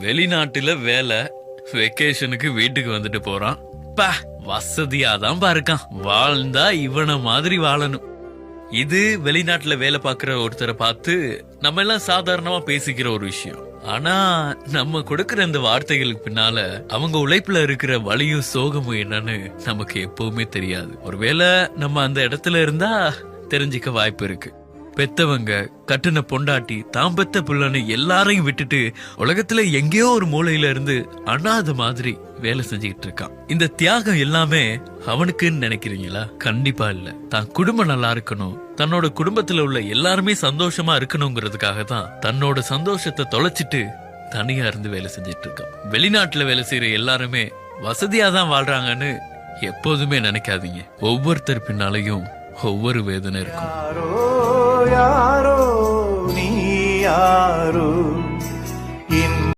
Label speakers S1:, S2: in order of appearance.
S1: வெளிநாட்டுல வேலை, வெக்கேஷனுக்கு வீட்டுக்கு வந்துட்டு போறான். பா, வசதியாதான் பாருக்கான். வாழ்ந்தா இவன மாதிரி வாழணும். இது வெளிநாட்டுல வேலை பாக்குற ஒருத்தரை பார்த்து நம்ம எல்லாம் சாதாரணமா பேசிக்கிற ஒரு விஷயம். ஆனா நம்ம கொடுக்கிற இந்த வார்த்தைகளுக்கு பின்னால அவங்க உழைப்புல இருக்கிற வலியும் சோகமும் என்னன்னு நமக்கு எப்பவுமே தெரியாது. ஒருவேளை நம்ம அந்த இடத்துல இருந்தா தெரிஞ்சுக்க வாய்ப்பு இருக்கு. பெத்தவங்க, கட்டுன பொண்டாட்டி, தாம் பெத்த புள்ளன்னு எல்லாரையும் விட்டுட்டு உலகத்துல எங்கேயோ ஒரு மூலையில இருந்து அனாதை மாதிரி வேலை செஞ்சுக்கிட்டு இருக்கான். இந்த தியாகம் எல்லாமே அவனுக்குன்னு நினைக்கிறீங்களா? கண்டிப்பா இல்ல. தான் குடும்பம் நல்லா இருக்கணும், தன்னோட குடும்பத்துல உள்ள எல்லாருமே சந்தோஷமா இருக்கணுங்கிறதுக்காக தான் தன்னோட சந்தோஷத்தை தொலைச்சிட்டு தனியா இருந்து வேலை செஞ்சிட்டு இருக்கான். வெளிநாட்டுல வேலை செய்யற எல்லாருமே வசதியாதான் வாழ்றாங்கன்னு எப்போதுமே நினைக்காதீங்க. ஒவ்வொருத்தர் பின்னாலையும் ஒவ்வொரு வேதனை இருக்கும்.
S2: யாரோ நீ யாரோ